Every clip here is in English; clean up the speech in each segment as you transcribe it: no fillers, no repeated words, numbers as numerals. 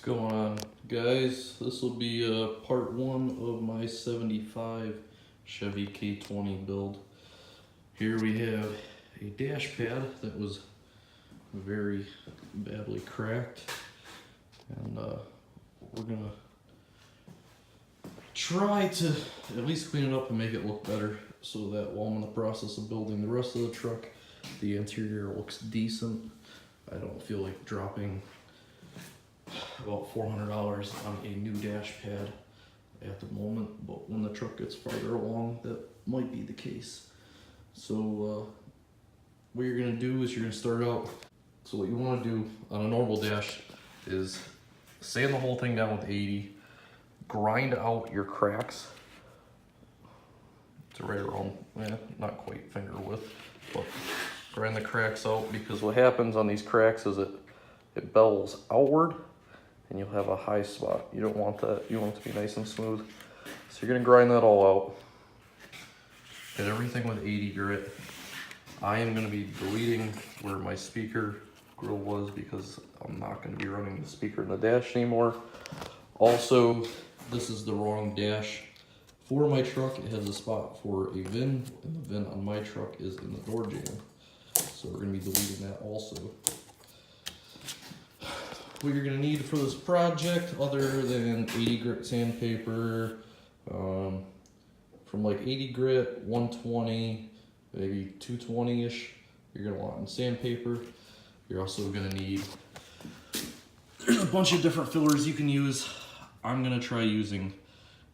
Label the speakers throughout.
Speaker 1: going on, guys? This will be part one of my 75 Chevy K20 build. Here we have a dash pad that was very badly cracked, and we're gonna try to at least clean it up and make it look better, so that while I'm in the process of building the rest of the truck, the interior looks decent. I don't feel like dropping about $400 on a new dash pad at the moment, but when the truck gets farther along, that might be the case. So what you're gonna do is you're gonna start out. So what you want to do on a normal dash is sand the whole thing down with 80, grind out your cracks to right around, not quite finger width, but grind the cracks out, because what happens on these cracks is it bells outward and you'll have a high spot. You don't want that. You want it to be nice and smooth. So you're gonna grind that all out. Hit everything with 80 grit. I am gonna be deleting where my speaker grill was, because I'm not gonna be running the speaker in the dash anymore. Also, this is the wrong dash for my truck. It has a spot for a VIN, and the VIN on my truck is in the door jamb. So we're gonna be deleting that also. What you're gonna need for this project, other than 80 grit sandpaper, from like 80 grit, 120, maybe 220-ish, you're gonna want in sandpaper. You're also gonna need a bunch of different fillers you can use. I'm gonna try using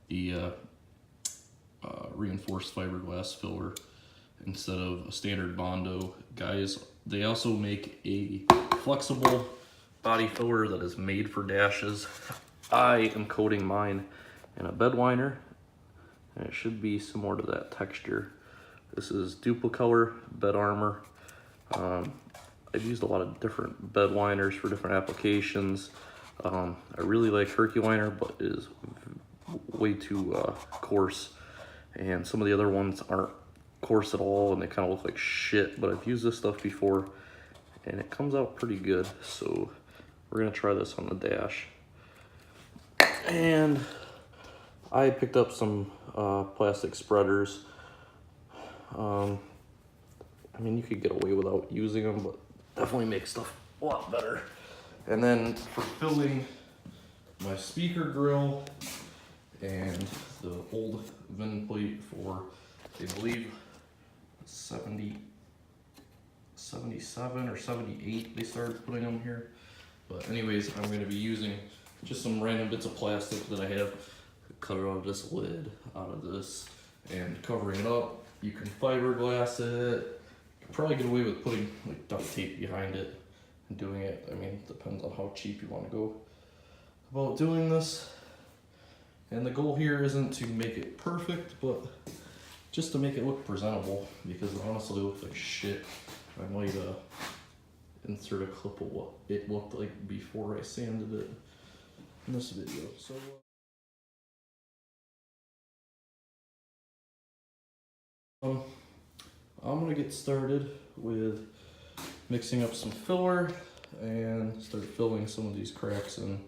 Speaker 1: the reinforced fiberglass filler instead of a standard Bondo. Guys, they also make a flexible body filler that is made for dashes. I am coating mine in a Bedliner, and it should be similar to that texture. This is Duplicolor Bed Armor. I've used a lot of different bed liners for different applications. I really like Herculiner, but it is way too coarse, and some of the other ones aren't coarse at all, and they kind of look like shit. But I've used this stuff before, and it comes out pretty good. So we're gonna try this on the dash. And I picked up some plastic spreaders. I mean, you could get away without using them, but definitely make stuff a lot better. And then for filling my speaker grill and the old VIN plate for, I believe, 77 or 78, they started putting them here. But anyways, I'm going to be using just some random bits of plastic that I have cut out of this lid, out of this, and covering it up. You can fiberglass it. You can probably get away with putting like duct tape behind it and doing it. I mean, it depends on how cheap you want to go about doing this. And the goal here isn't to make it perfect, but just to make it look presentable, because it honestly looks like shit. I might insert a clip of what it looked like before I sanded it in this video. So I'm gonna get started with mixing up some filler and start filling some of these cracks in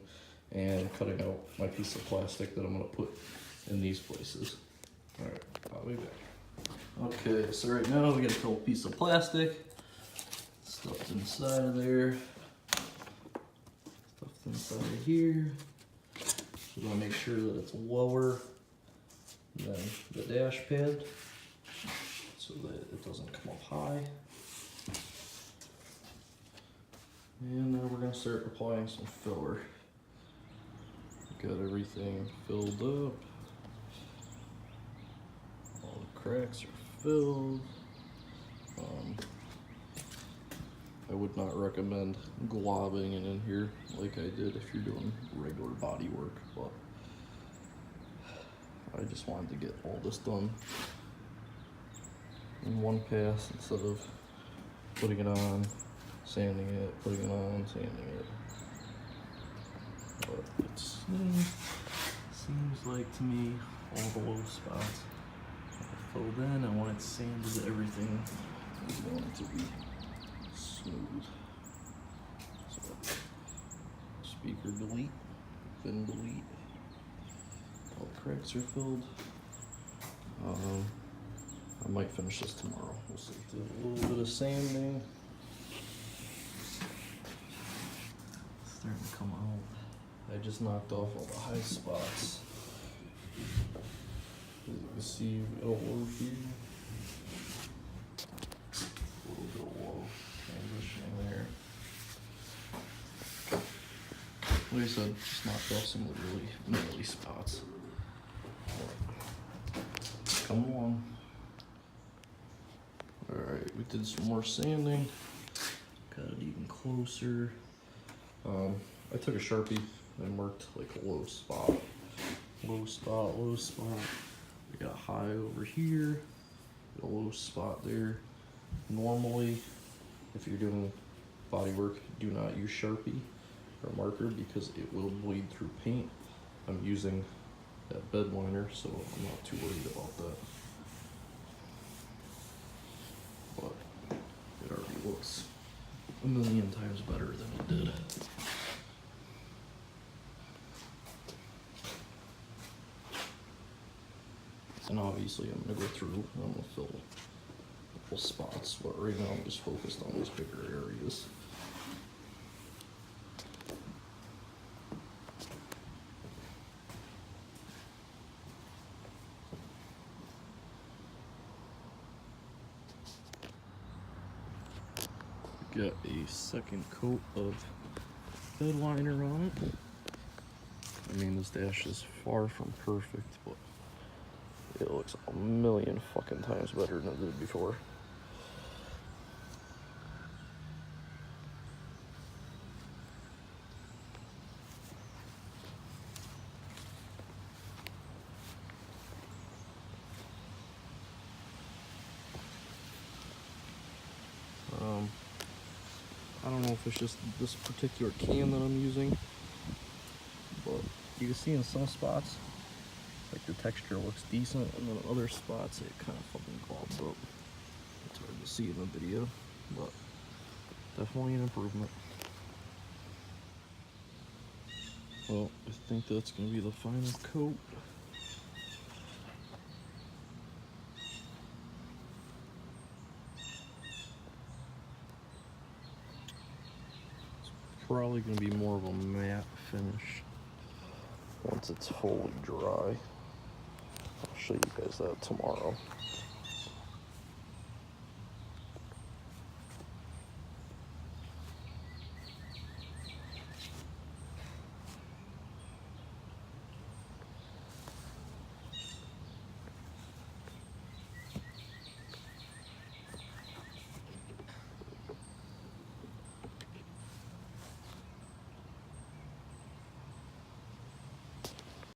Speaker 1: and cutting out my piece of plastic that I'm gonna put in these places. All right, I'll be back. Okay, so right now we got a little piece of plastic stuffed inside of there, stuffed inside of here. So I'm gonna make sure that it's lower than the dash pad, so that it doesn't come up high. And then we're gonna start applying some filler. Got everything filled up. All the cracks are filled. I would not recommend globbing it in here like I did if you're doing regular body work, but I just wanted to get all this done in one pass instead of putting it on, sanding it, putting it on, sanding it. But it seems like to me all the low spots are filled in, and when it's sanded, everything is going to be smooth. So speaker delete. been bleed. All the cracks are filled. I might finish this tomorrow. We'll see. Do a little bit of sanding. Starting to come out. I just knocked off all the high spots. As you can see, all over here. A little bit of wall transitioning there. Like I said, just knocked off some of the really gnarly spots. Come along. Alright, we did some more sanding. Got it even closer. I took a Sharpie and marked like a low spot. Low spot, low spot. We got a high over here. A low spot there. Normally, if you're doing body work, do not use Sharpie or marker because it will bleed through paint. I'm using that Bedliner, so I'm not too worried about that. But it already looks a million times better than it did. And obviously I'm gonna go through and I'm gonna fill a couple spots, but right now I'm just focused on these bigger areas. Got a second coat of Bedliner on it. I mean, this dash is far from perfect, but it looks a million fucking times better than it did before. I don't know if it's just this particular can that I'm using, but you can see in some spots, like the texture looks decent, and then other spots it kind of fucking gobs up. It's hard to see in the video, but definitely an improvement. Well, I think that's going to be the final coat. Probably going to be more of a matte finish once it's fully dry. I'll show you guys that tomorrow.